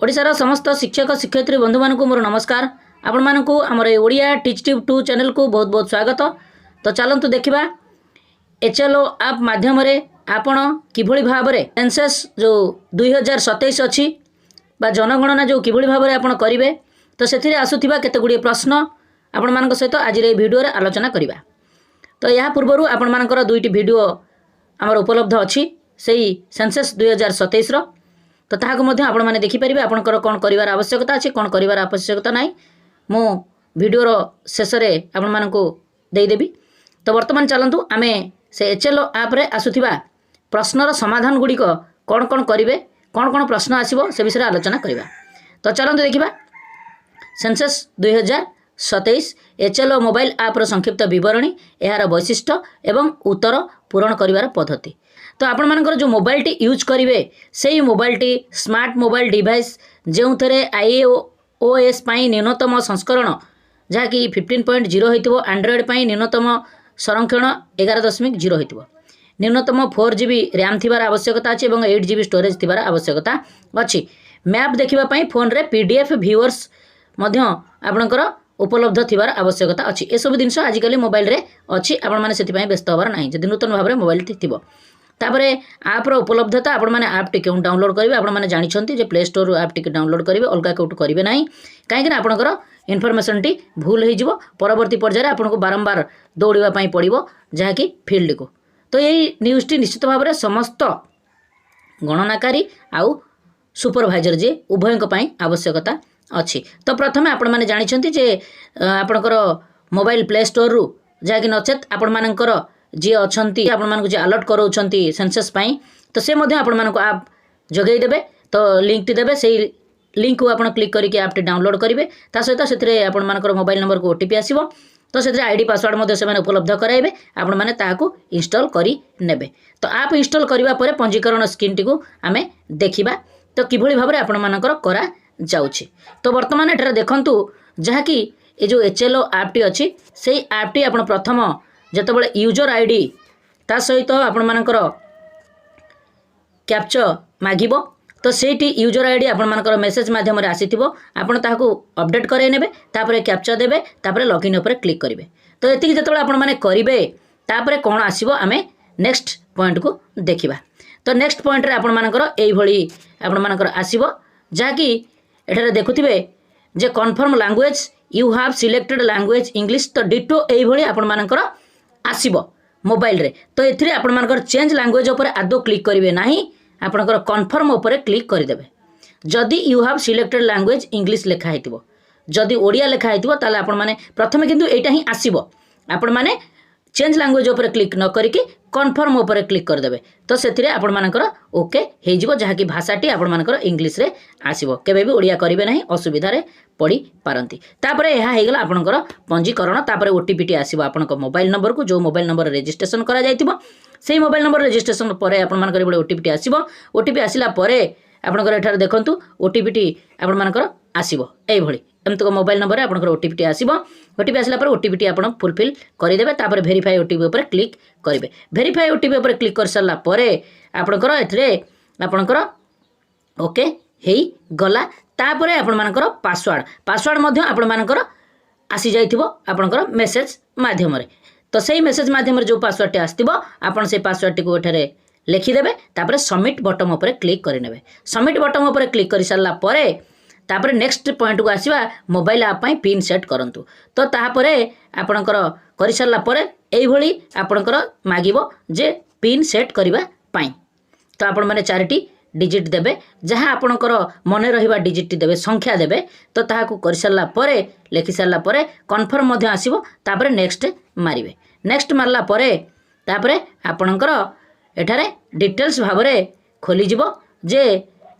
ओडिशार समस्त शिक्षक शिक्षयित्री बंधु मानक मोर नमस्कार। आपण मानक आमर ओडिया टीच ट्यूब 2 चैनल को बहुत बहुत स्वागत। तो चलतु देखा एचएलओ आप माध्यम आपण किभଳି भाबरे सेंसस जो 2027 अच्छी जनगणना जो किभଳି भाबरे आपण करिवे तो सेथिरे आसुथिबा केते गुडी प्रश्न आपण मानक सहित आज रे वीडियो रे आलोचना करिबा। तो या पूर्वरु आपण मानकर दुईटी वीडियो आमर उपलब्ध अच्छी सेही सेंसस 2027 रो। तो ताहाको मध्ये आपण माने देखि परिबे आपनकर कोन करिवार आवश्यकता अछि कोन करिवार आवश्यकता नाही मो वीडियो रो शेष रे आपण मानको देई देबी। तो वर्तमान चलंतु आमे से एचएलओ ऐप रे आसुथिबा प्रश्नर समाधान गुडी को कोन कोन करिवे कोन कोन प्रश्न आसीबो से विषय आलोचना करिबा। तो चलंतु देखिबा सेंसस 2027 एचएलओ मोबाइल ऐप रो संक्षिप्त विवरणी एहार वैशिष्ट्य एवं उत्तर पूरण करिवार पद्धति। तो आपण मानकर जो मोबाइल टी यूज करिवे सेही मोबाइल टी स्मार्ट मोबाइल डिवाइस जेउ थरे आईओएस पाई न्यूनतम संस्करण जहा कि 15.0 होइतिबो एंड्रॉइड पाई न्यूनतम संरक्षण 11.0 होइतिबो न्यूनतम 4GB रैम थिबार आवश्यकता अछि एवं 8GB स्टोरेज थिबार आवश्यकता अछि। मैप देखिबा पाई फोन रे पीडीएफ व्यूअर्स मध्य आपनकर उपलब्ध थिबार आवश्यकता अछि। ए सब जिंस आजिकली मोबाइल रे अछि आपण माने सेति पाई व्यस्त होबार नाही जदि नूतन भाबरे मोबाइल टी थिबो। तापरे ऐप रो उपलब्धता आपण माने ऐप टी केउ डाउनलोड करिवे आपण माने जानि छंती जे प्ले स्टोर ऐप टी डाउनलोड करिवे अलगा कोट करिवे नाही काहे कि आपनकर इन्फॉर्मेशन टी भूल हे जिवो परवर्ती पर्याय आपनको बारंबार दौड़िबा पई पड़िबो जहा कि फील्ड को। तो यही न्यूज टी निश्चित भाबरे समस्त गणनाकारी आउ सुपरवाइजर जे उभयक पई आवश्यकता अछि। तो प्रथमे आपण माने जानि छंती जे आपनकर मोबाइल प्ले स्टोर रु जहा कि नचेत आपण मानकर जी अच्छी आपण मानक जे अलर्ट कराउछंती सेंसस पाई तो से मध्ये आपण मानक ऐप जगै देबे। तो लिंक टी देबे सेही लिंक को आपण क्लिक करके ऐप टी डाउनलोड करिवे ता सहित सेतरे आपण मानकर मोबाइल नंबर को ओटीपी आसीबो तो सेतरे आईडी पासवर्ड मध्ये से माने उपलब्ध कराइबे आपण माने ताहाकू इंस्टॉल करि नेबे। तो ऐप इंस्टॉल करिवा परे पंजीकरण स्क्रीन टी को आमे देखिबा तो किभଳି भाबरे आपण मानकर करा जाउछि। तो वर्तमान एटा देखंतु जहा कि ए जो एचएलओ ऐप टी अछि सेही ऐप टी आपण प्रथम जेतबेले यूजर आईडी ता सहित आपण मानकर कैप्चा मागिबो तो सेठी यूजर आईडी आपण मानकर मेसेज माध्यम रे आसीथिबो आपण ताहाकू अपडेट करे नेबे तापरे कैप्चा देबे तापरे लॉगिन ऊपर क्लिक करिवे। तो एतिक जेतबेले आपण माने करिवे तापरे कोन आसीबो आमे नेक्स्ट पॉइंट को देखिबा। तो नेक्स्ट पॉइंट रे आपण मानकर एई भଳି आपण मानकर आसीबो जा कि एठारे देखुथिबे जे confirm language you have selected language English तो डिटो एई भଳି आपण मानकर आसीबो मोबाइल रे। तो एथिरे आपण मानकर चेंज लैंग्वेज ऊपर आदो क्लिक करिवे नाही आपनकर कन्फर्म ऊपर क्लिक कर देबे। जदि you have selected language English लेखा हेतिबो जदि ओडिया लेखा हेतिबो ताले आपण माने प्रथमे किंतु एटा ही आसीबो आपण माने चेंज लैंग्वेज ऊपर क्लिक न करिकि कन्फर्म ऊपर क्लिक कर देबे। तो सेथिरे आपण मानकर ओके हे जिवो जहा कि भाषाटी आपण मानकर इंग्लिश रे आसीबो केबे भी ओडिया करिवे नाही असुविधा रे पड़ी पारंती। तापरे एहा हे गेला आपनकर पंजीकरण तापरे ओटीपी टी आसीबो आपनकर मोबाइल नंबर को जो मोबाइल नंबर रजिस्ट्रेशन करा जायतिबो सेही मोबाइल नंबर रजिस्ट्रेशन परे आपण मानकर बळे ओटीपी टी आसीबो। ओटीपी आसिला परे आपनकर एठार देखंतु ओटीपी टी आपण मानकर आसीबो एई भଳି एमतक मोबाइल नंबर आपनकर ओटीपी टी आसीबो। ओटीपी आसिला परे ओटीपी टी आपण फुलफिल करि देबे तापरे वेरीफाई ओटीपी ऊपर क्लिक करिवे। वेरीफाई ओटीपी ऊपर क्लिक कर सारला परे आपनकर एथरे आपनकर ओके हेई गला तापरे आपण मानकर पासवर्ड मध्ये आपण मानकर आसी जाइथिबो आपनकर मेसेज माध्यम रे। तो सेही मेसेज माध्यम रे जो पासवर्ड टी आस्तिबो आपण से पासवर्ड टी को एठारे लिखि देबे तापरे सबमिट बटन ऊपर क्लिक करि नेबे। सबमिट बटन ऊपर क्लिक करि सारला परे तापरे नेक्स्ट पॉइंट को आसीबा मोबाइल ऐप पई पिन सेट करंतु। तो तापरे आपनकर करि सारला परे एई भଳି आपनकर मागिबो जे पिन सेट करिबा पई तो आपण माने 4टी डिजिट देबे जहाँ आपनकर मने रहिबा डिजिट देबे संख्या देबे। तो ताहाकू कर सारला परे लिखि सारला परे कन्फर्म मध्ये आसीबो तापरे नेक्स्ट मारिबे। नेक्स्ट मारला परे तापरे आपनकर एठारे डिटेल्स भाबरे खोली जिवो जे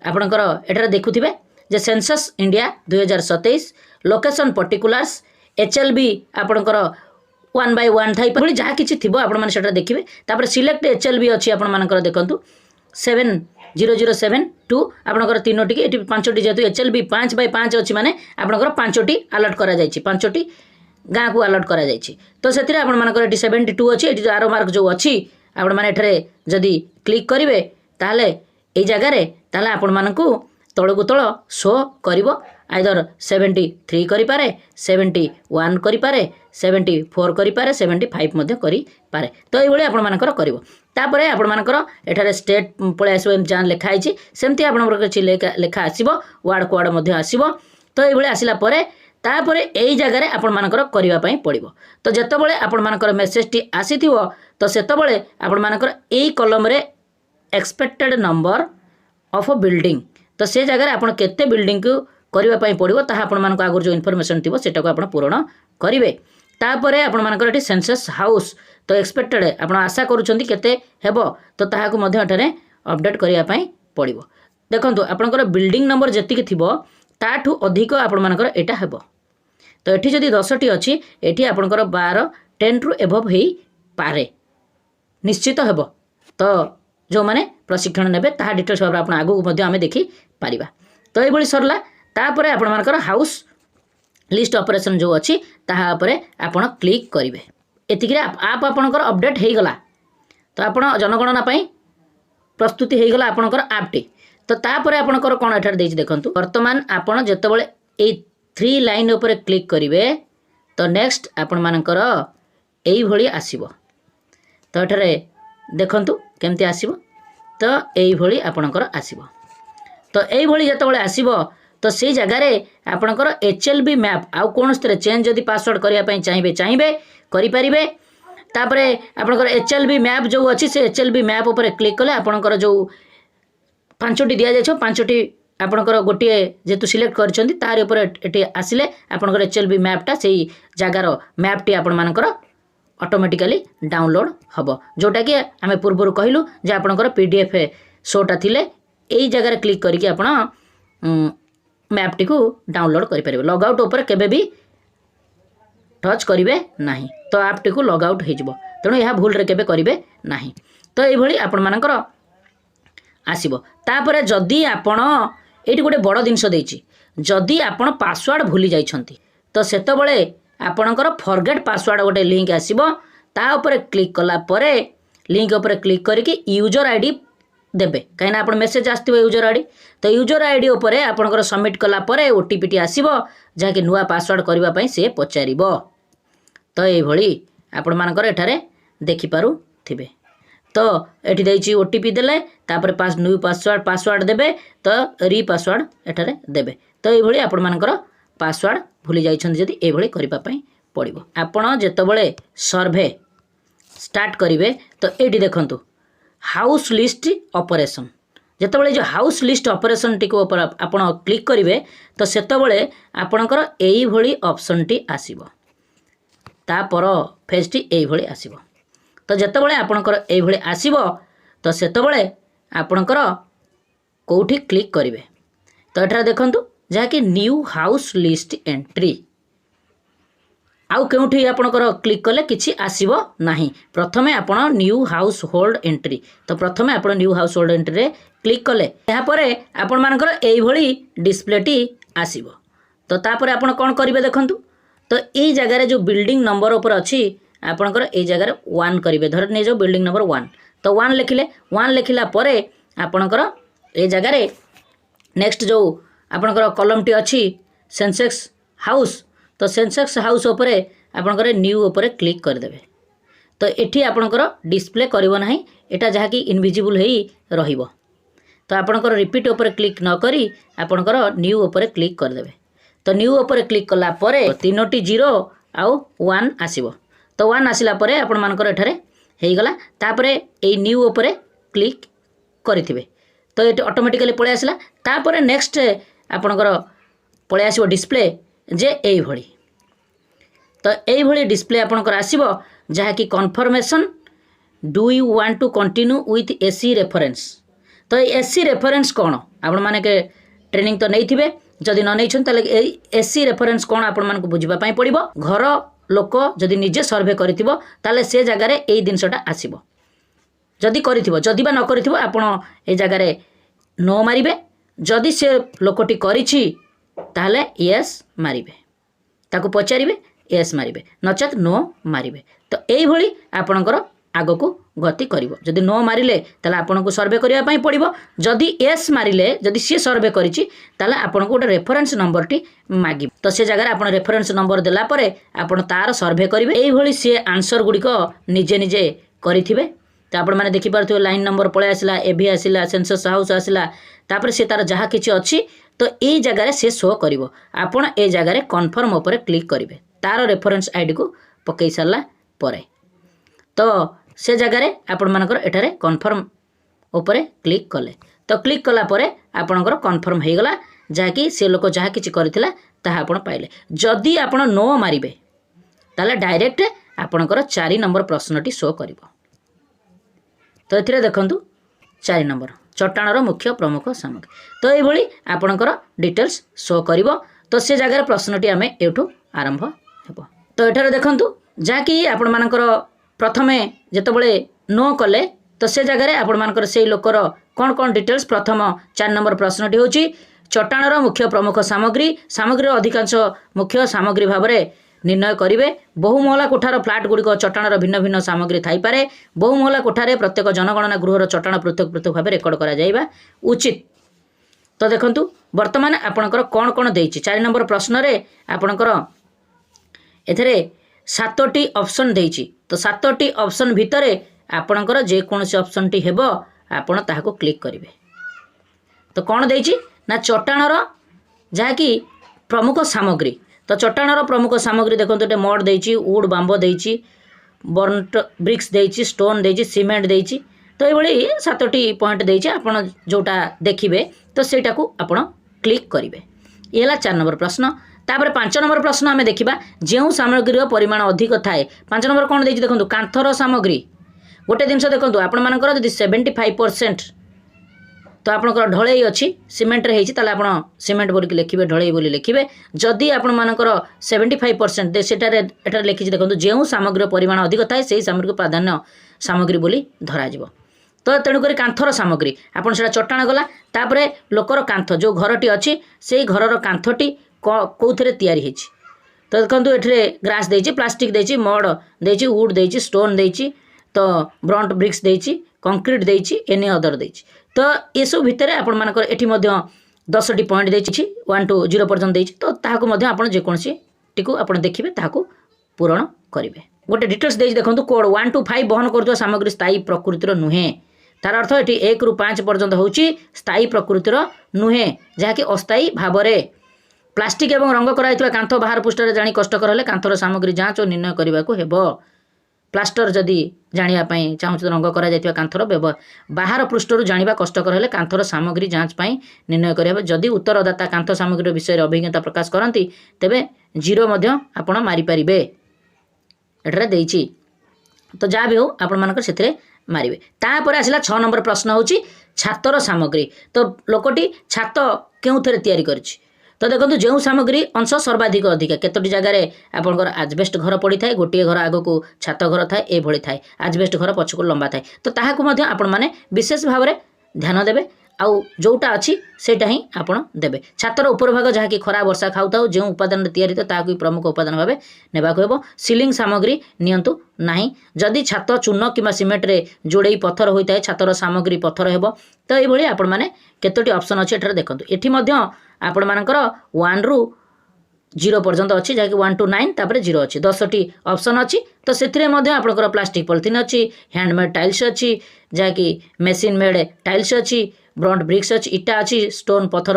आपनकर एठारे देखुथिबे जे सेंसस इंडिया 2027 लोकेशन पर्टिकुलर्स एचएलबी आपनकर 1 by 1 थाई भଳି जहाँ किछि थिबो आपण माने सेटा देखिबे। तापरे सिलेक्ट एचएलबी अछि आपण मानकर देखंतु 7007 आपनकर तीनोटी के एटी पांचोटी जेतु एचएलबी 5 by 5 अछि माने आपनकर पांचोटी अलर्ट करा जायछि पांचोटी गाँ को अलर्ट करा जायछि। तो सेतिरे आपण मानकर एटी 72 अछि एटी आरो मार्क जो अछि आपण माने एठरे जदी क्लिक करिवे ताले ए जगह रे ताले आपण मानकू तलकू तल शो कर आइदर 73 करें 71 करें 74 करें 75 करें तो ये आपर कर एठारे स्टेट पलि आसो जहाँ लिखाई सेमती आप किसी लेखा आसो वार्ड कोड आसो तो ये आसला तापर यही जगार आपर करने पड़ो तो जितेबाला आपर मेसेज टी आसी तो से आपर यही कलम रे एक्सपेक्टेड नंबर ऑफ बिल्डिंग तो से जगह आप केते बिल्डिंग को करने पड़ो ताहा आपण आगुरी जो इनफॉरमेशन थी से पूरण करेंगे तापर आपर सेंसस हाउस तो एक्सपेक्टेड आप आशा करुँचे हेब तो ताकू अपडेट करने पड़ो देखो आपंकर बिल्डिंग नंबर जी थी ताठू अधिक आपर यहाँ हेब तो ये जदि 10टी अच्छी ये आपंकर 12 10 रु एभव हो पारे निश्चित हेब तो जो मैंने प्रशिक्षण ने डिटेल्स भाव में आगू आम देखी पारिबा तो ये सरला तापर आपर हाउस लिस्ट ऑपरेशन जो अच्छी तापर आप क्लिक करेंगे एतिक आप आपणकर अपडेट हो गला तो आप जनगणना प्रस्तुति हो गला आपणकर आपटी तो तापर आपणकर कौन एठार देखु वर्तमान आपड़ जितेबाला ये 3 लाइन उपर क्लिक करेंगे तो नेक्स्ट आपण मानकर यही आसीबो तो एठारे देखंतु केमती आसीबो तो यही आपणकर आसीबो तो यही जितेबाला आसीबो तो से जगार आपणकर HLB मैप आउ कौन चेंज जदि पासवर्ड करने चाहिए करें तापर आपणकर HLB मैप जो अच्छी से HLB मैप उपर क्लिक कले आपणकर जो 5टी दि जाए 5टी आपणकर गोटे जेतु सिलेक्ट करछंती तार ऊपर एटी आसिले आपणकर HLB मैपटा से जगार मैपटी आपण मानकर ऑटोमेटिकली डाउनलोड हबो जोटा कि आमे पूर्वरु कहलु जे आपणकर PDF शोटा थिले एई जगार क्लिक करके आपण मैपटी को डाउनलोड करि परिबे लॉग आउट ऊपर केबे भी टच करिवे नाही तो आपटी को लॉग आउट हो जिवो तेणु यह भूल रे केबे करिवे नाही तो एई भली आपण मानकर आसीबो तापर जदी आपण एटी गोटे बड़ जिनस देछि जदी आपण पासवर्ड भूली जाइछंती तो सेतबेले आपणकर फॉरगेट पासवर्ड गोटे लिंक आसीबो ता ऊपर क्लिक कला परे लिंक ऊपर क्लिक करके यूजर आईडी देबे कहीं आप मेसेज आसो यूजर आईडी तो यूजर आईडी उपर आपणकर सबमिट कला परे OTP टी आसीबो जहाँकि नुआ पासवर्ड करने से पचार तो ये आपण मानकर एठारे देखिपारुथिबे तो ये देछि OTP देले तापर न्यू पासवर्ड देबे तो री पासवर्ड एठारे देबे तो ये आपण मानकर पासवर्ड भूली जाइछन जदि एभली करिबा पई पड़िबो आपण जेतबेले सर्वे स्टार्ट करिवे तो एटी देखंतु हाउस लिस्ट ऑपरेशन जेतबेले जो हाउस लिस्ट ऑपरेशन टी को आपण क्लिक करिवे तो सेतबेले आपणकर एई भली ऑप्शन टी आसीबो तापर फेज टी एई भली आसीबो तो जेतबेले आपणकर एई भली आसीबो तो सेतबेले आपणकर कोठी क्लिक करिवे तो एठा देखंतु जहाँकि न्यू हाउस लिस्ट एंट्री आउ केउठी आपणकर क्लिक कले किछि आसीबो नाही प्रथमे आपण न्यू हाउस होल्ड एंट्री तो प्रथमे आपण न्यू हाउस होल्ड एंट्री रे क्लिक कले या परे आपण मानकर एई भली डिस्प्ले टी आसीबो तो तापर आपण कोन करिवे देखंतु तो एई जगह रे जो बिल्डिंग नंबर ऊपर अछि आपणकर एई जगह रे 1 करिवे धर ने जो बिल्डिंग नंबर 1 तो 1 लिखिले 1 लिखिला परे आपणकर एई जगह रे नेक्स्ट जो आपणकर कॉलम टी अछि सेंसेक्स हाउस तो सेंसेक्स हाउस उपरे आपणकर न्यू उपरे क्लिक कर देबे तो एठी आपणकर डिस्प्ले करिवो नाही एटा जहा कि इनविजिबल हेई रहिबो तो आपणकर रिपीट उपरे क्लिक न करी आपणकर न्यू उपरे क्लिक कर देबे तो न्यू उपरे क्लिक कला परे तीनोटी 0 आउ 1 आसीबो तो 1 आसिला परे आपण मानकर एठारे हेई गला तापरे एई न्यू उपरे क्लिक करिथिबे तो ये ऑटोमेटिकली पळे आसिला तापरे नेक्स्ट आपणकर पळे आसीबो डिस्प्ले जे एई भली तो एई भली डिस्प्ले आपणकर आसीबो जहा कि confirmation do you want to continue with AC reference तो AC रेफरेंस कौन आपण माने के ट्रेनिंग तो नहीं थिबे जदि न नहीं ताले AC रेफरेंस कौन आपण मान को बुझिबा पई पड़िबो घर लोक जदि निजे सर्वे करिथिबो ताले से जगह रे एई दिनसटा आसीबो जदि करिथिबो जदि बा न करिथिबो आपण ए जगह रे नो मारिबे जदि से लोकटी करिछि ताले यस मारिबे ताको पचारिबे यस मारिबे नचेत नो मारिबे तो एई भली आपणकर आगो को गति करिवो जदि नो मारिले ताले आपनको सर्वे करिया पई पड़िबो जदि एस मारिले जदि सी सर्वे करिछि ताले आपनको गोटे रेफरेन्स नंबर टी मागी तो से जगह आपण रेफरेन्स नंबर देला परे आपण तार सर्वे करिवे एई भली से आंसर गुडी को निजे निजे करिथिबे तो आपण माने देखि पारथिबे लाइन नंबर पळे आसिला एभी आसिला सेंसस हाउस आसिला तापर से तार जहा किछि अछि तो ए जगह से शो करिवो आपण ए जगह कन्फर्म ऊपर क्लिक करिवे तार रेफरेन्स आईडी को पकई सारला परे तो से जगह आपण मानकर एठारे कन्फर्म ऊपर क्लिक कले तो क्लिक कला परे आपणकर कन्फर्म हो गला जहाँकि से लोक जहाँ किछि करथिला ताहा आपण पाइले जदि आपण नो मारिबे ताले डायरेक्ट आपणकर 4 नंबर प्रश्नटी शो करिवो तो एथिरे देखंतु 4 नंबर चट्टाणर मुख्य प्रमुख सामग्री तो ये भली आपणकर डिटेल्स शो करिवो तो से जगह प्रश्नटी आमे एठू आरंभ हेबो तो एठारे देखंतु जहाँकि आपण मानकर प्रथमे जेतबळे नो कले तो से जगह आपण मानकर से लोकर कौन कौन डिटेल्स प्रथम 4 नंबर प्रश्नटी होची चट्टाणर मुख्य प्रमुख सामग्री सामग्री अधिकांश मुख्य सामग्री भाव में निर्णय करेंगे बहुमहला कोठार फ्लाट गुड़िक चट्टाणर भिन्न भिन्न सामग्री थाईपे बहुमहला कोठार प्रत्येक जनगणना गृहर चट्टाण पृथक पृथक भाव रेकर्ड करा उचित तो देखंतु वर्तमान आपणकर कौन कौन देइछि 4 नंबर प्रश्न रे आपणकर एथरे 7टी ऑप्शन देइछि तो 7टी ऑप्शन भितरे आपणकर जे कोनसी ऑप्शन टी हेबो आपण ताहाको क्लिक करिवे तो कौन देइछि ना चट्टाणर जहाँकि प्रमुख सामग्री तो चट्टाणर प्रमुख सामग्री देखो तो मड देइछि वुड बांबो देइछि बर्नट ब्रिक्स देइछि स्टोन देइछि सीमेंट देइछि तो ये 7टी पॉइंट देइछि आपण जोटा देखिबे तो सेटा को आपण क्लिक करिवे ये हला 4 नंबर प्रश्न तापर 5 नंबर प्रश्न आमे देखिबा जेउ सामग्रीर परिमाण अधिक थाए 5 नंबर कोन देइछि देखंतु कांथर सामग्री गोटे जिनस देखंतु आपण मानकर जदि 75% तो आपणकर ढलई अच्छी सीमेंट रे हेछि ताले आपण सीमेंट बोली लिखिबे ढलई बोली लिखिबे जदि आपण मानकर 75% दे सेटारे एटा लिखिछि देखंतु जेउ सामग्री परिमाण अधिक थाए सेही सामग्री प्राधान्य सामग्री बोली धरा जिवो तो तेणु करी कांथर सामग्री आपण सेटा चट्टाण गला तापरे लोकर कांथ जो घरटी अच्छी सेही घरर कांथटी कोउथरे तयारी हेछि तो देखंतु एठरे ग्रास देछि प्लास्टिक देछि मड देछि वुड देछि स्टोन देछि तो ब्रॉन्ट ब्रिक्स देछि कंक्रीट देछि एनी अदर देछि तो ये सब भितर आपण मानकर एठी मध्य 10टी पॉइंट देछि 1 to 0 पर्यंत देछि तो ताहाको मध्य आपण जे कोनसी टिकु आपण देखिबे ताहाको पूर्ण करिवे गोटे डिटेल्स देछि देखंतु कोड 1 to 5 बहन करथो सामग्री स्थायी प्रकृतिर नुहे तार अर्थ एठी 1 ରୁ 5 पर्यंत होछि स्थायी प्रकृतिर नुहे जहा कि अस्थायी भाबरे प्लास्टिक एवं रंग कराइतवा कांथ बाहर पृष्ठरे जानि कष्टकर हेले कांथर सामग्री जांच और निर्णय करबा को हेबो प्लास्टर जदि जानिया पई चाहूछ रंग करा जायतिवा कांथर बाहर पृष्ठरु जानिबा कष्टकर हेले कांथर सामग्री जांच पई निर्णय करबा जदि उत्तरदाता कांथ सामग्री विषय रे अभिज्ञता प्रकाश करंती तेबे 0 मध्ये आपण मारि परिबे एटरे देइछि तो जा भी हो आपण मानकर सेथरे मारिबे तापर आसिला 6 नंबर प्रश्न होछि छातर सामग्री तो लोकटी छात केउथरे तयारी करछि तो देखो जो सामग्री अंश सर्वाधिक अधिक केतोटी जगार आपंकर आजबेस्ट घर पड़ी थाए गोटे घर आग को छात घर थाए ये भली थाए आजबेस्ट घर पछक लंबा थाए तो ताहाकु मध्य आपण माने विशेष भाव में ध्यान देबे आउ जोटा अच्छी सेटा ही आपण देबे छातर ऊपर भाग जहाँ कि खरा वर्षा खाऊ थाउ जो उपादान तैयारी तो ताकू प्रमुख उपादान भाव नेबाक हेबो सीलिंग सामग्री नियंतु नाही जदि छात चूर्ण किंवा सीमेंट रे जोड़े पत्थर होता है छातर सामग्री पत्थर हेबो तो ये आपण माने केतोटी ऑप्शन अच्छी एठार देखंतु एठी मध्य आपण मानकर 1 ରୁ 0 पर्यंत अच्छी जहाँकि 1 to 9 तापर 0 अच्छी 10टी ऑप्शन अच्छी तो से आपंकर प्लास्टिक पॉलिथीन अच्छी हैंडमेड टाइल्स अच्छी जहाँकि मेसीन मेड टाइल्स अच्छी ब्रॉन्ट ब्रिक्स अच्छी इटा अच्छी स्टोन पत्थर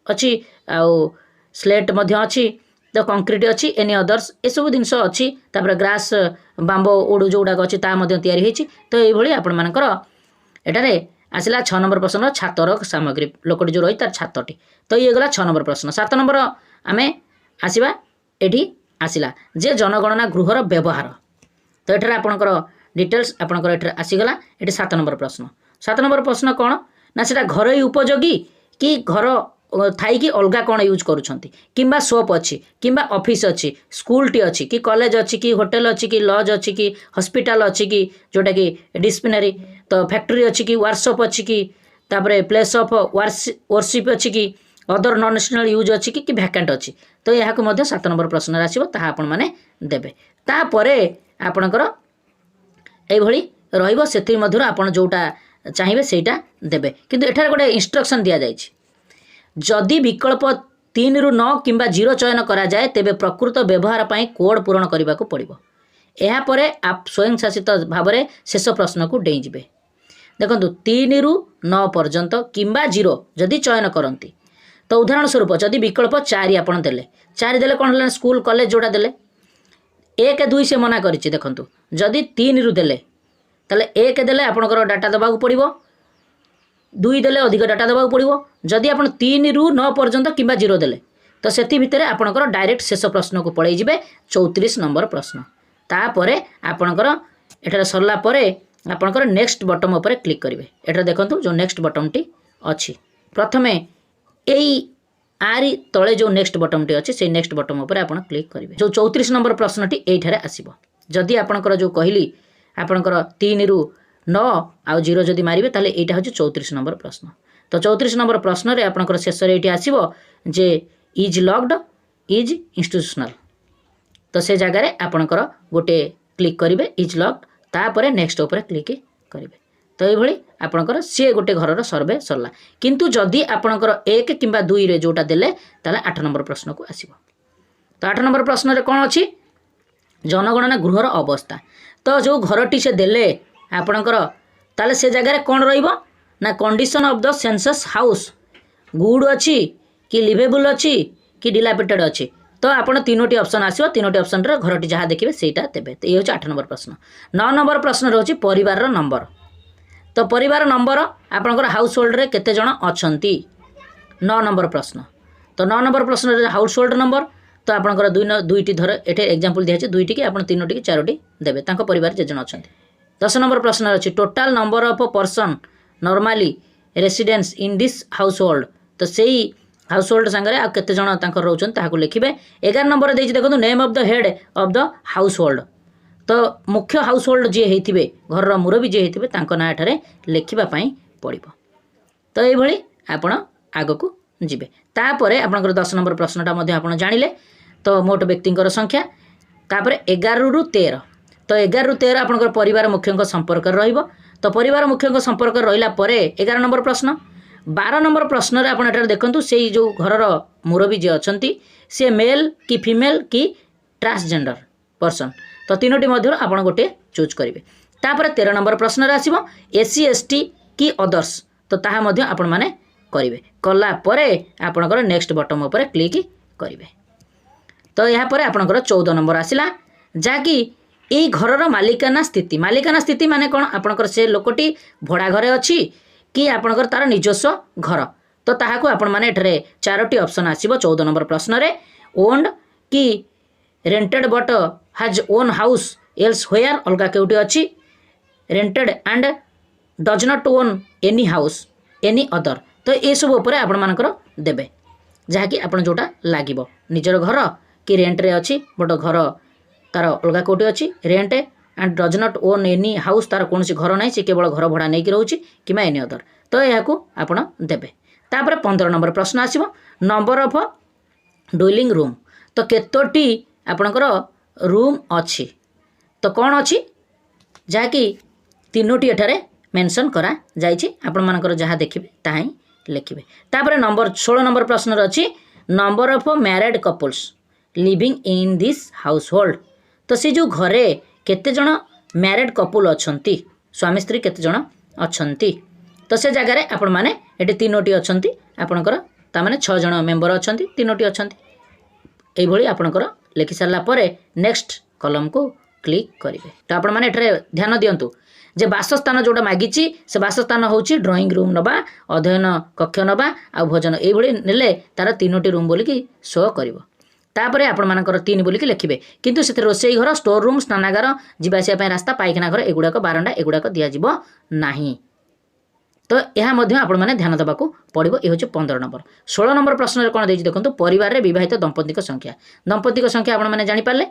अच्छी आउ स्लेट अच्छी तो कंक्रीट अच्छी एनी अदर्स ये सब जिनस अच्छी तापर ग्रास बांबो उड़ जोड़ाक अच्छी तैयारी होती तो ये आपण मानकर एटारे आसला 6 नंबर प्रश्न छातर सामग्री लोकटी जो रही तार छातटी तो ये गला 6 नंबर प्रश्न 7 नंबर आमे आसीबा एठी आसिला जे जनगणना गृहर व्यवहार तो एठार आपणकर डिटेल्स आपणकर एठार आसीगला एठी 7 नंबर प्रश्न 7 नंबर प्रश्न कौन ना सेटा घरोई उपयोगी कि घर थाई कि अलगा कौन यूज करुछंती किंबा शॉप अच्छी किंबा ऑफिस अच्छी स्कूल टी अच्छी कि कॉलेज अच्छी कि होटल अच्छी कि लॉज अच्छी कि हॉस्पिटल अच्छी कि जोटा कि डिस्पिनरी तो फैक्ट्री अच्छी कि वर्कशॉप अच्छी कि तापरे प्लेस ऑफ वर्शिप अच्छी कि अदर नॉन नेशनल यूज अच्छी कि वैकेंट अच्छी तो यह 7 नंबर प्रश्न आसो ता आपण माने देबे तापरे आपणकर एभली रहिबो सेति मधुर आपण जोटा चाहिए सेटा देबे किंतु एठार गोटे इंस्ट्रक्शन दिया जायछि जदि विकल्प 3 रु 9 किंबा 0 चयन करा जाए तेबे प्रकृत व्यवहार पई कोड पूरण करबा को पड़िबो एहा परे आप स्वयं शासित भाव में शेष प्रश्न को डेई जिबे देखंतु 3 रु 9 पर्यंत किंबा 0 जदि चयन करंती तो उदाहरण स्वरूप जदि विकल्प 4 आपण देले 4 देले कोन हला स्कूल कॉलेज जोड़ा देले 1 2 से मना करिछि देखंतु जदि 3 रु देले ताले 1 देले आपनकर डाटा दबा को पड़िबो 2 देले अधिक डाटा दबा को पड़िबो जदि आपण 3 रु 9 पर्यंत किंबा 0 देले तो सेति भितरे आपनकर डायरेक्ट शेष प्रश्न को पळै जिबे 34 नंबर प्रश्न तापरे आपनकर एठार सरला परे आपनकर नेक्स्ट बटन ऊपर क्लिक करिवे एठार देखंतु जो नेक्स्ट बटन टी अछि प्रथमे एई आरी तळे जो नेक्स्ट बटन टी अछि से नेक्स्ट बटन ऊपर आपण क्लिक करिवे जो 34 नंबर प्रश्न टी एठारे आसीबो जदि आपनकर जो कहली आपनकर 3 रु 9 आ 0 जदि मारिबे ताले एटा होछि 34 नंबर प्रश्न तो 34 नंबर प्रश्न रे आपनकर शेष रे एटी आसीबो जे इज लॉक्ड इज इंस्टीट्यूशनल तो से जगह रे आपनकर गोटे क्लिक करिवे इज लॉक्ड तापरे नेक्स्ट ऊपर क्लिक करिवे तो ये भली आपनकर सी गोटे घरर सर्वे सरला किंतु जदि आपनकर 1 किंबा 2 रे जोटा देले ताले 8 नंबर प्रश्न को आसीबो तो 8 नंबर प्रश्न रे कोन अछि जनगणना गृहर अवस्था तो जो घरटी से देले आपनकर ताले से जगह रे कोन रहिबो ना condition of the census house good अछि कि लिवेबल अछि कि डिलापिटेड अछि तो आपण तीनोटी ऑप्शन आसीबो तीनोटी ऑप्शन रे घरटी जहा देखिबे सेटा देबे तो ये होछि 8 नंबर प्रश्न 9 नंबर प्रश्न रहछि परिवार रो नंबर तो परिवार नंबर आपनकर हाउस होल्ड रे केते जण अछंती 9 नंबर प्रश्न तो 9 नंबर प्रश्न रे हाउस होल्ड नंबर तो आपनकर दुईटी धर एठे एग्जांपल दिया छै दुईटी कि आपण तीनोटी कि चारोटी देबे तांको परिवार जे जण अछंती 10 नंबर प्रश्न अछि total number of person normally residence in this house hold तो सेही हाउस होल्ड संगे आ केते जण तांकर रहउछन ताहाको लिखिबे 11 नंबर देछि देखंतु name of the head of the house hold तो मुख्य हाउस होल्ड जे हेतिबे घर रो मुरबी जे हेतिबे तांको ना एठारे लेखिबा पई पड़िबो तो एई भली आपण आगो को जिबे तापरे आपनकर 10 नंबर प्रश्नटा मध्ये आपण जानिले तो मोट व्यक्तिंकर संख्या तापरे 11 रु 13 तो 11 रु 13 आपनकर परिवार मुख्यंक संपर्क रहिबो तो परिवार मुख्यंक संपर्क रहिला परे 11 नंबर प्रश्न 12 नंबर प्रश्न रे आपण एठारे देखंतु सेही जो घरर मुरबी जे अछंती से मेल कि फीमेल कि ट्रांसजेंडर पर्सन तो तीनोटी मध्य आपण गोटे चूज करेंगे तापर 13 नंबर प्रश्न रे आसीबो एससी एसटी कि अदर्स तो ताहा मध्य आपण माने करेंगे कला परे आपणकर नेक्स्ट बटन ऊपर क्लिक करेंगे तो यहाँ पर आपणकर 14 नंबर आसिला जाकि एई घरर मालिकाना स्थिति माने कौन आपणकर से लोकटी भड़ा घरे अछि कि आपणकर तार निजस्व घर तो ताहाको आपण माने एठरे चारोटी ऑप्शन आसीबो 14 नंबर प्रश्न रे ओन्ड कि rented but has own house else where अलगा केउटी अछि rented and does not own any house any other तो ये सब ऊपर आपण मानकर देबे जहा कि आपण जोटा लागिबो निजर घर कि रेंट रे अछि बट घर तार अलगा कोटी अछि rent and does not own any house तार कोनसी घर नै से केवल घर भड़ा नै कि रहउछि किमा एनी अदर तो याकू आपण देबे तापर 15 नंबर प्रश्न आसीबो नंबर ऑफ डुइलिंग रूम तो केतोटी आपणकर रूम अछि तो कौन अछि जहा कि तीनोटी एठारे मेंशन करा जाइछि आपण मानकर जहा देखिबे ताही लिखिबे तापर नंबर 16 नंबर प्रश्न अछि number of married couples living in this house hold तो से जो घरे केते जण मैरिड कपल अछंती स्वामी स्त्री केते जण अछंती तो से जगह रे आपण माने एटी तीनोटी अछंती आपणकर ता माने 6 जण मेंबर अछंती तीनोटी अछंती एई भली आपणकर लिखि सारला परे नेक्स्ट कॉलम को क्लिक करिवे तो आपण माने एठरे ध्यान दियंतु जे बासस्थान जोटा मागिची से बासस्थान होची ड्राइंग रूम नबा अध्ययन कक्ष नबा आ भोजन एई भली नेले तार तीनोटी रूम बोली कि शो करिवो तापरे आपण मानकर 3 बोली कि लिखिबे किंतु सेते रोसेई घर स्टोर रूम स्नानागार जिबासिया पय रास्ता पाइखाना घर एगुडा को बारंडा एगुडा को दिया जिवो नाही तो यह मध्य आपण माने ध्यान देबा को पड़िबो ए होचे 15 नंबर 16 नंबर प्रश्न रे कोन देछि देखंतु परिवार रे विवाहित दंपतिक संख्या आपण माने जानि पारले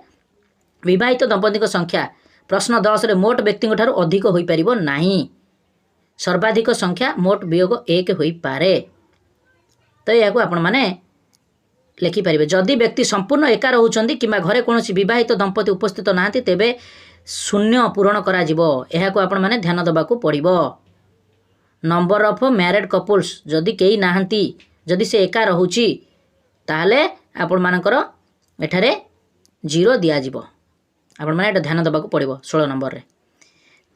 विवाहित दंपतिक संख्या प्रश्न 10 रे मोट व्यक्ति ठारू अधिक होई परिबो नाही सर्वाधिक संख्या मोट वियोग 1 होई पारे तो याकू आपण माने लिखि पारिबे जदि व्यक्ति संपूर्ण एका रहउचंदी किमा घरे कोनोसी विवाहित दंपति उपस्थित नाहंती तेबे शून्य पूरण कराजिबो एहाको आपण माने ध्यान दबाकू पड़िबो। नंबर ऑफ मैरिड कपल्स जदि केही नाहंती जदि से एका रहुची ताहले आपण मानकर एठारे 0 दिया जिवो। आपण माने एटा ध्यान दबाकू पड़िबो 16 नंबर रे।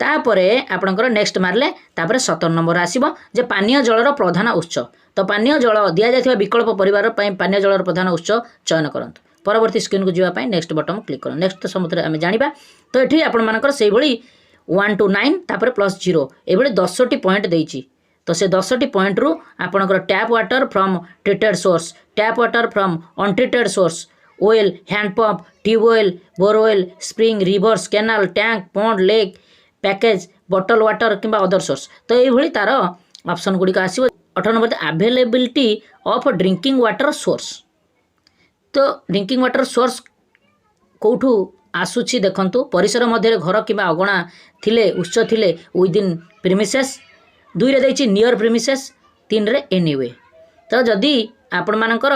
तापरे आपणकर नेक्स्ट मारले तापरे 17 नंबर आसीबो जे पानीय जलर प्रधान उत्स। तो पानीय जल दिया जायथिबा विकल्प परिवार पई पानीय जलर प्रधान उत्स चयन करंतु। परवर्ती स्क्रीन को जीवा पई नेक्स्ट बटन क्लिक करन। नेक्स्ट तो समुद्र आमे जानिबा तो एठी आपण मानकर सेही भली 1 to 9 तापर +0 एभली 10टी पॉइंट देइची। तो से 10टी पॉइंट रु आपणकर tap water from treated source, tap water from untreated source, well, handpump, tubewell, borewell, spring, rivers, canal, tank, pond, lake, package, bottle water किंबा अदर सोर्स। तो ये भली तार ऑप्शन गुड़िक आसीबो। 18 number availability of drinking water source. तो drinking water source कौठू आसुची देखंतु परिसर मध्य घर किंबा अगणा थिले उत्स थिले विदिन प्रीमिसेस, 2 रे दैछि नियर प्रीमिसेस, 3 रे एनीवे। तो जदि आपण मानकर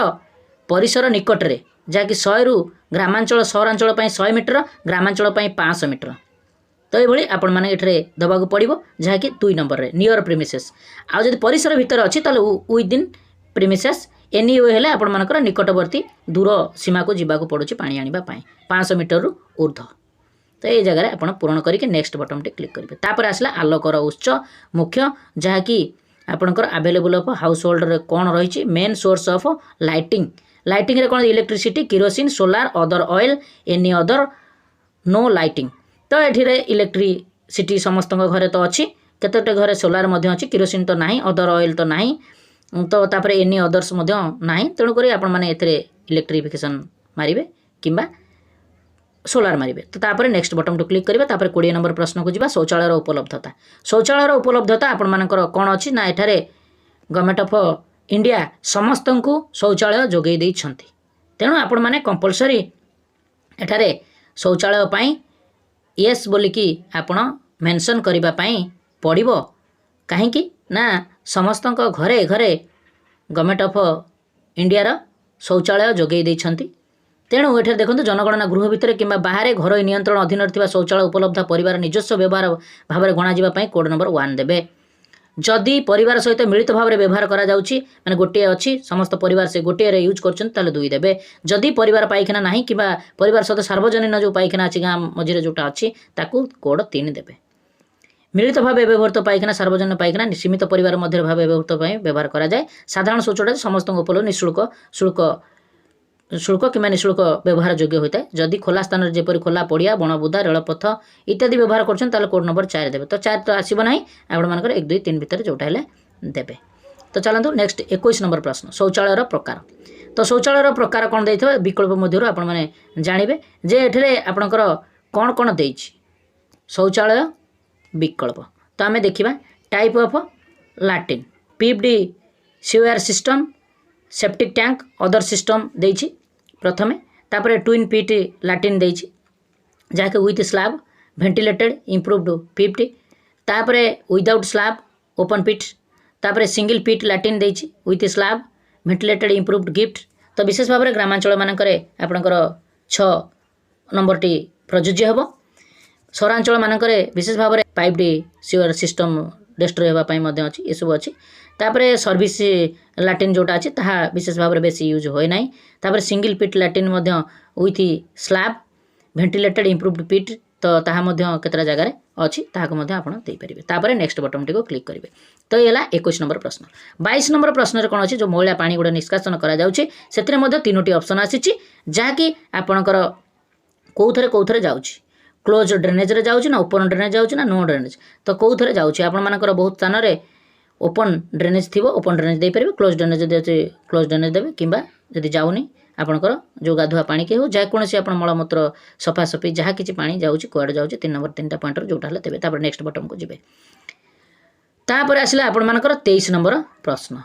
परिसर निकट रे जाकि 100 रु ग्रामांचल सहरांचल पई 100 मीटर, ग्रामांचल पई 500 मीटर। तो ये आपण माने एठरे दबाकू पड़िबो जहाँकि 2 नंबर रे नियर प्रीमिसेस। आ जदि परिसर भितर अछि ताले विदिन प्रीमिसेस, एनीवे हेले आपण मानकर निकटवर्ती दूर सीमा को जीवाकू पड़ुछि पानी आनिबा पई 500 मीटर रु ऊर्ध्व। तो ये जगह आपण पूर्ण करके नेक्स्ट बटन टे क्लिक करेंगे। तापर आसला आलोकर उत्स मुख्य जहाँकि आपणकर अवेलेबल ऑफ हाउस होल्ड रे कौन रही main source of lighting. Lighting रे कौन electricity, kerosene, solar, other oil, any other no lighting. तो ये इलेक्ट्रिसिटी समस्त घरे तो अच्छी, केतटे घरे सोलार मध्य अच्छी, किरोसिन तो नहीं, अदर ऑयल तो नहीं, तो तापर एनी अदर्स मध्य नहीं। तेणुक आपण मैंने इलेक्ट्रिफिकेशन मारे किंबा सोलार मारे। तो तापर नेक्स्ट बटन टू क्लिक करिबा। तापर 20 नंबर प्रश्न को जीवा शौचालय उपलब्धता। शौचालय उपलब्धता आपण मानकर कौन अच्छी ना एठारे गवर्नमेंट ऑफ इंडिया समस्त को शौचालय जोगई देइछंती। तेणु आपण माने कंपलसरी एठारे शौचालय पई येस बोलिकी आपण मेंशन करिबा पई पड़िबो। काहेकि ना समस्त घरे घरे गवर्नमेंट ऑफ इंडिया रा शौचालय जोगई देइछंती। तेणु एठारे देखंतु जनगणना गृह भितर किंबा बाहर घर नियंत्रण अधीन थिबा शौचालय उपलब्ध परिवार निजस्व व्यवहार भाव में गणा जावा पई कोड नंबर 1 देबे। जदि परिवार सहित मिलित भाव में व्यवहार करा जाउची माने गोटे अच्छी समस्त परिवार से गोटे रे यूज करछन ताले 2 देबे। जदि परिवार पाइखाना नहीं किंबा परिवार सहित सार्वजनिक जो पाइखाना अछि गां मझिरे जोटा अछि ताकू कोड 3 देबे। मिलित भाव व्यवहृत पाइखाना सार्वजनिक पाइखाना सीमित परिवार मध्य भाव व्यवहृत पई व्यवहार करा जाए। साधारण शौचालय समस्त उपलब्ध शुल्क कि निःशुल्क व्यवहार योग्य होता है। जदि खोला स्थान जेपरि खोला पड़िया, बणबुदा, रेलपथ इत्यादि व्यवहार करछन ताले कोड नंबर 4 देबे। तो 4 तो आसीबो नाही, आपण मानकर 1 2 3 भितर जोटा हेले देबे। तो चलंतु नेक्स्ट 21 नंबर प्रश्न शौचालय प्रकार। तो शौचालय प्रकार कोन दैथबे विकल्प मध्यरु आपण माने जानिबे जे एठरे आपणकर कोन कोन देइछि शौचालय विकल्प। तो आमे देखिबा type of latrine, piped sewer system, septic tank, other system देइछि प्रथमे। तापरे ट्विन पिट लैट्रिन देइछि जाके विथ स्लैब, वेंटिलेटेड, इंप्रूव्ड 50। तापरे विदाउट स्लैब, ओपन पिट। तापरे सिंगल पिट लैट्रिन देइछि with slab, ventilated, improved pit. तो विशेष भाव में ग्रामांचल मानकरे आपणकर 6 नंबर टी प्रযোज्य हेबो। सहरांचल मानकरे विशेष भाव में पाइप सीवर सिस्टम डिस्ट्रॉय होगा पाई मध्य अच्छी ये सब अच्छी। तापरे सर्विस लैट्रिन जोटा अच्छी ताहा विशेष भाव में बेसी यूज होए नाही। तापरे सिंगल पिट लैट्रिन मध्य with slab, ventilated, improved pit तो ताहा मध्य केतरा जगह अच्छी ताहाको मध्य आपण देई परिबे। तापरे नेक्स्ट बटन टी को क्लिक करिवे। तो ये 21 नंबर प्रश्न। 22 नंबर प्रश्न रे कोन अछि जो मैला पानी गुडा निष्कासन करा जाउछि सेतरे मध्य 3टी ऑप्शन आसीछि जाकी आपणकर कोउथरे जाउछि क्लोज ड्रेनेज रे जाउछि ना ओपन ड्रेनेज जाउछि ना नो ड्रेनेज। तो कोउथरे जाउछि आपण मानकर बहुत स्थान रे ओपन ड्रेनेज थिबो ओपन ड्रेनेज दे परिबे, क्लोज ड्रेनेज दे क्लोज ड्रेनेज देबे किंबा जदि जाउनी आपणकर जो गाधुआ पानी के हो जा कोनसी आपण मलमूत्र सफा सफी जहा किछि पानी जाउछि कुआडे जाउछि 3 नंबर 3टा पॉइंट रे जोटा हले देबे। तापर नेक्स्ट बटन को जिबे। तापर आसिला आपण मानकर 23 नंबर प्रश्न।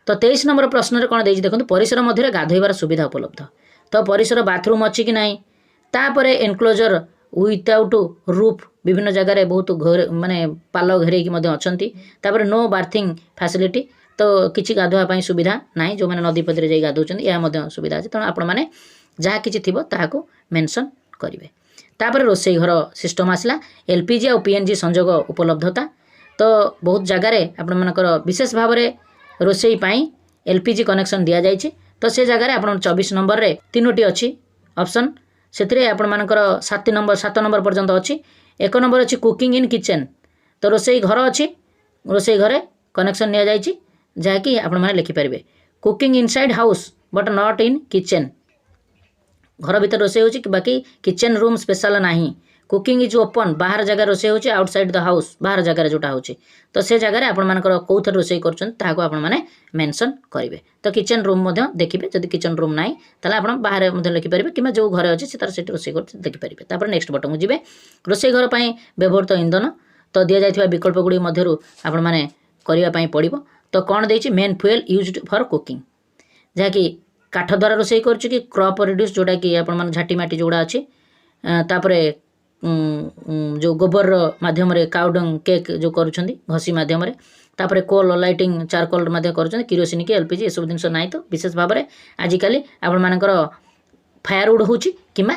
तो 23 नंबर प्रश्न रे कोन देछि देखंतु परिसर मध्य गाधोइबार सुविधा उपलब्ध। तो परिसर बाथरूम अछि कि नाही, तापर एनक्लोजर विदाउट रूफ विभिन्न जगह बहुत घर माने पाल घेरे कि अच्छी। तापर नो बार्थिंग फैसिलिटी तो किसी गाधुआ सुविधा ना जो मैंने नदी पदी जाई गाधौछन या सुविधा अच्छे। तेणु आपण मैंने जहाँ किसी थी ताकू मेंशन करेंगे। तापर रोसई घर सिस्टम आसला एलपीजी और पीएनजी संजोग उपलब्धता तो बहुत जगार आपण मानकर विशेष भाव में रोसई पाई एलपीजी कनेक्शन दि जाइए तो से जगह आप 24 नंबर रे 3टी अच्छी ऑप्शन से आपण मानकर 7 नंबर पर्यंत अच्छी 1 नंबर अच्छी कुकिंग इन किचन तो रोसई घर अच्छी रोसई घरे कनेक्शन नि जाइए जहाँकि आपण मैंने लिखिपारे cooking inside house but not in kitchen घर भीतर रोसई हो बाकी किचन रूम स्पेशल नाही कुकिंग इज ओपन बाहर जगह रोसई हो आउटसाइड द हाउस बाहर जगह जोटा हो तो से जगह आपण मानकर कौन रोसई कर मेंशन करेंगे तो किचन रूम देखिए जब किचन रूम ना ताला आप बाहर लिखिपारे कि जो घर अच्छे से तार से रोसई कर देखिपारे तापर नेक्स्ट बटन को जी रोसई घर पर व्यवहृत इंधन तो दि जाइए विकल्प गुड़ी मध्य आपण मैंने करने पड़ो तो कौन देती main fuel used for cooking जहाँकि काठ द्वारा रोसई कर क्रॉप रिड्यूस जोटा कि आप झाटी माटी जोड़ा अच्छी तापर जो गोबर माध्यम काउडंग केक जो करुँच घसी मध्यम तापर कोल लाइटिंग चारकोल कर किरोसिन की एलपीजी ये सब जिन ना तो विशेष भाव में आजिकल आपण मानकर फायरवुड हो कि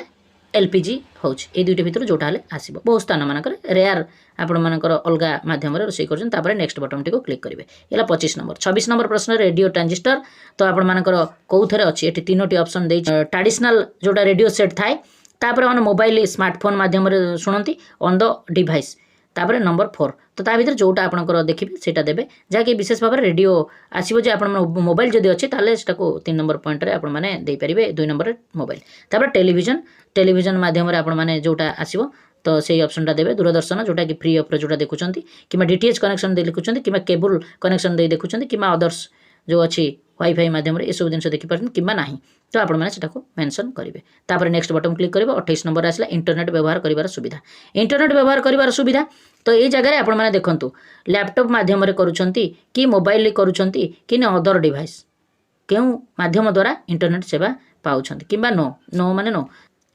एलपीजी हो दुईट भितर जोटा हेल्ले आसो बहुत स्थान मानक रेयर आपण मानकर अलग मध्यम रोसई कर नेक्स्ट बटन टी क्लिक करेंगे ये 25 नंबर 26 नंबर प्रश्न रेडियो ट्रांजिस्टर तो आपण मानकर कौन अच्छी ये 3टी ऑप्शन दे ट्रेडिशनल जोटा रेडियो सेट थाए तापर मैंने मोबाइल स्मार्टफोन मध्यम शुणती ऑन द डिवाइस तापर नंबर 4 तो ता भीतर जोटा आपंकर देखिए सेटा देबे जहाँकि विशेष भाव में रेडियो आसो जे आपण मोबाइल जदि अच्छे ताले सेटाको 3 नंबर पॉइंट रे आपण माने दे पारिबे 2 नंबर मोबाइल तापर टेलीविजन माध्यम आपण माने जोटा आसीबो तो से ऑप्शनटा देबे दूरदर्शन जोटा कि फ्री ऑफ जोटा देखुचंती कि डीटीएच कनेक्शन दे लिखुचंती कि केबल कनेक्शन दे देखुचंती कि अदर्स जो अच्छी वाईफाई माध्यम ये सब जिन देखिपार कि ना तो आपण मैंने सेटा मेंशन करेंगे तापर नेक्स्ट बटन क्लिक करेंगे 28 नंबर आसला इंटरनेट व्यवहार कर सुविधा इंटरनेट व्यवहार कर सुविधा तो ये जगह आपण मैंने देखूँ लैपटॉप माध्यम करुँच कि मोबाइल करुँच कि अदर डिवाइस क्यों माध्यम द्वारा इंटरनेट सेवा पाँच कि नो माने नो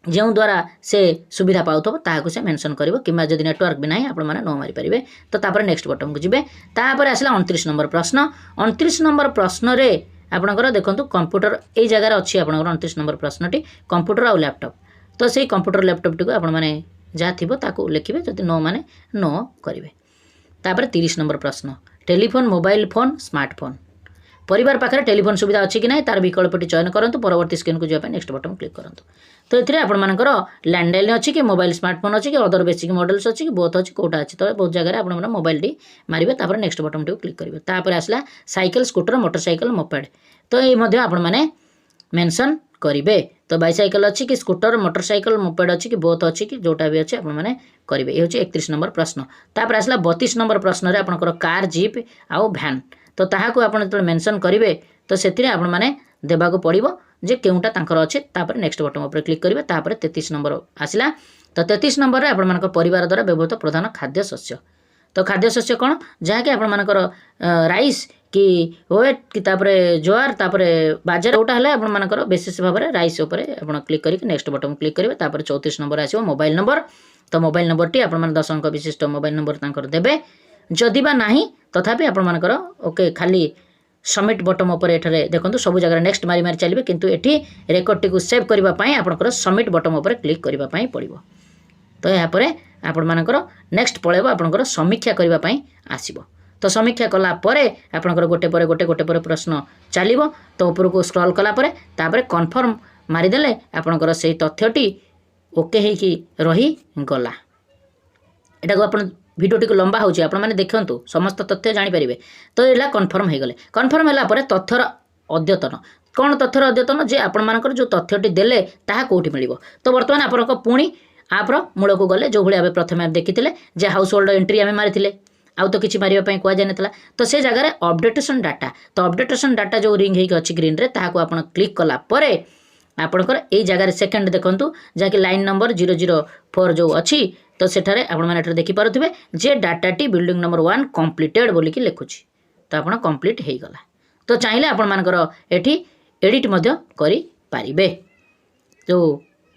जो द्वारा से सुविधा पाउथबो ताहाको से मेंशन करिवो किमा जदि नेटवर्क भी नाही आपण माने नो मारि परिबे तो तापर नेक्स्ट बटन को जिबे तापर आसला 29 नंबर प्रश्न 29 नंबर प्रश्न रे आपणकर देखंतु कंप्यूटर ए जगह अच्छी आपणकर 29 नंबर प्रश्नटी कंप्यूटर और लैपटॉप तो से कंप्यूटर लैपटॉप टी आपण माने जहाँ थिबो ताको लिखिबे जदि नो माने नो करिवे तापर 30 नंबर प्रश्न टेलीफोन मोबाइल फोन स्मार्टफोन परिवार पाखे टेलीफोन सुविधा अच्छी कि ना तार विकल्पटी चयन करूँ परवर्ती स्क्रीन को जावाई नेक्स्ट बटन क्लिक करूँ तो ये आपर लैंडलाइन अच्छी कि मोबाइल स्मार्टफोन अच्छी कि अदर बेसिक मॉडल्स अच्छी कि बहुत अच्छी कौटा अच्छी तो बहुत जगह आप मोबाइल टी मारे तापर नेक्स्ट बटन टी क्लिक करेंगे तापर आसला साइकिल स्कूटर मोटरसाइकिल मोपेड तो ये आपण मैंने मेंशन करेंगे तो बाइसाइकिल अच्छी कि स्कूटर मोटरसाइकिल मोपेड अच्छी कि बहुत अच्छी कि जोटा भी अच्छे आपने करेंगे ये हूँ 31 नंबर प्रश्न तापर आसला 32 नंबर प्रश्न रे आपनकर कार जीप आउ भैन तो ताहाको आपण जो मेंशन करेंगे तो से आपण मैंने देवाक पड़ो जे केउटा तांकर अच्छे तापर नेक्स्ट बटन उपर क्लिक करेंगे तापर 33 नंबर आसला तो 33 नंबर रे आपण मानकर परिवार द्वारा व्यवहृत प्रधान खाद्य शस्य तो खाद्य शस्य कौन जहाँकि आपण मानकर राइस कि ओएट कि तापरे ज्वार तापरे बाजार जोटा है आपण मानकर विशेष भाव में राइस उपरे आपण क्लिक करके नेक्स्ट बटन क्लिक करेंगे तापर 34 नंबर आसो मोबाइल नंबर तो मोबाइल नंबर टी आपण माने 10 अंक विशिष्ट मोबाइल नंबर तांकर देबे जदि बा नाही तथापि आपण मानकर ओके खाली सबमिट बटन उपर एठरे देखंतु सब जगह नेक्स्ट मारी मारी चलिबे किंतु एठी रेकॉर्ड टी को सेव करबा पई आपनकर सबमिट बटन उपर क्लिक करबा पई पड़िबो तो या परे आपण मानकर नेक्स्ट पळेबो आपनकर समीक्षा करबा पई आसीबो तो समीक्षा कला परे आपनकर गोटे परे प्रश्न चलिबो तो ऊपर को स्क्रॉल कला परे तापर कन्फर्म मारी देले आपनकर सेही तथ्यटी ओके हे कि रही गला एटा को आपण भिडियोटी को लंबा होची आपण माने देखंतु समस्त तथ्य जानि परिबे तो एला कन्फर्म हे गले कन्फर्म होला परे तथ्यर अद्यतन कौन तथ्यर अद्यतन जे आपण मानकर जो तथ्यटी देले ताहा कोठी मिलिबो तो वर्तमान आपनक पुणी आप्र मूल को गले जो भाई प्रथम देखी जे हाउस होल्ड एंट्री आम मारी आउ तो किसी मारे कहुई ना तो से जगह अपडेटेशन डाटा तो अपडेटेशन डाटा जो रिंग होगी अच्छी ग्रीन रे ताको आपण क्लिक कला परे आपणकर यही जगह सेकेंड देखंतु जहाँकि लाइन नंबर 004 जो अच्छी तो सेठारे आपण माने देखिपे जे डाटाटी बिल्डिंग नंबर 1 कम्प्लीटेड बोलिकी लिखुची तो आप कम्प्लीट हो गला तो चाहिए आपण मानकर एठी एडिट मध्य करि पारिबे जो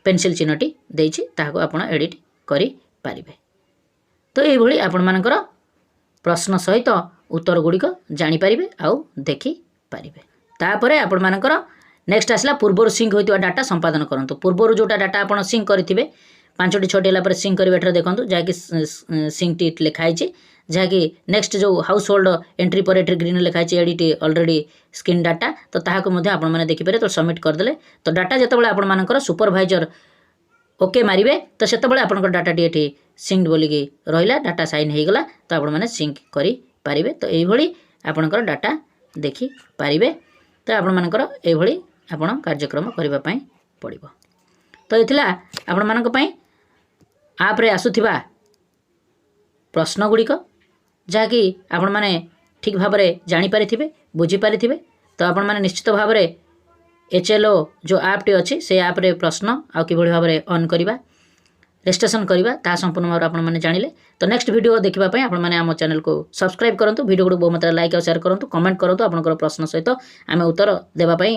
पेंसिल चिन्हटी देछि ताको आपण एडिट करि पारिबे तो ये भली आपण मानकर प्रश्न सहित उत्तर गुड़िक जानीपारे आउ देखिपारे तापर आपण मानकर नेक्स्ट आसला पूर्वर सिंक होता डाटा संपादन करूँ पूर्वर जोटा डाटा आप सिंक करेंगे ପାଞ୍ଚଟି ଛଅଟି ହେଲା ପରେ ସିଙ୍କ୍ କରିବା ଏଠାରେ ଦେଖନ୍ତୁ ଯାହାକି ସିଙ୍କ୍ଟି ଲେଖା ହେଇଛି ଯାହାକି ନେକ୍ସଟ ଯେଉଁ ହାଉସ୍ ହୋଲ୍ଡ ଏଣ୍ଟ୍ରି ପରେ ଏଠି ଗ୍ରୀନ୍ ଲେଖା ହେଇଛି ଏଡ଼ିଟ୍ ଅଲରେଡ଼ି ସ୍କ୍ରିନ୍ ଡାଟା ତ ତାହାକୁ ମଧ୍ୟ ଆପଣମାନେ ଦେଖିପାରିବେ ତ ସବମିଟ୍ କରିଦେଲେ ତ ଡାଟା ଯେତେବେଳେ ଆପଣମାନଙ୍କର ସୁପରଭାଇଜର ଓକେ ମାରିବେ ତ ସେତେବେଳେ ଆପଣଙ୍କର ଡାଟାଟି ଏଠି ସିଙ୍କ୍ଡ ବୋଲିକି ରହିଲା ଡାଟା ସାଇନ୍ ହେଇଗଲା ତ ଆପଣମାନେ ସିଙ୍କ୍ କରିପାରିବେ ତ ଏଇଭଳି ଆପଣଙ୍କର ଡାଟା ଦେଖିପାରିବେ ତ ଆପଣମାନଙ୍କର ଏଇଭଳି ଆପଣ କାର୍ଯ୍ୟକ୍ରମ କରିବା ପାଇଁ ପଡ଼ିବ ତ ଏ ଥିଲା ଆପଣମାନଙ୍କ ପାଇଁ ଆପ୍ରେ ଆସୁଥିବା ପ୍ରଶ୍ନଗୁଡ଼ିକ ଯାହାକି ଆପଣମାନେ ଠିକ୍ ଭାବରେ ଜାଣିପାରିଥିବେ ବୁଝିପାରିଥିବେ ତ ଆପଣମାନେ ନିଶ୍ଚିତ ଭାବରେ HLO ଯେଉଁ ଆପ୍ଟି ଅଛି ସେ ଆପ୍ରେ ପ୍ରଶ୍ନ ଆଉ କିଭଳି ଭାବରେ ଅନ୍ କରିବା ରେଜିଷ୍ଟ୍ରେସନ୍ କରିବା ତାହା ସମ୍ପୂର୍ଣ୍ଣ ଭାବରେ ଆପଣମାନେ ଜାଣିଲେ ତ ନେକ୍ସଟ ଭିଡ଼ିଓ ଦେଖିବା ପାଇଁ ଆପଣମାନେ ଆମ ଚ୍ୟାନେଲକୁ ସବସ୍କ୍ରାଇବ୍ କରନ୍ତୁ ଭିଡ଼ିଓକୁ ବହୁ ମାତ୍ରାରେ ଲାଇକ୍ ଆଉ ସେୟାର କରନ୍ତୁ କମେଣ୍ଟ କରନ୍ତୁ ଆପଣଙ୍କର ପ୍ରଶ୍ନ ସହିତ ଆମେ ଉତ୍ତର ଦେବା ପାଇଁ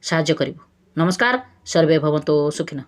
ସାହାଯ୍ୟ କରିବୁ ନମସ୍କାର ସର୍ବେ ଭବନ୍ତୁ ସୁଖିନ।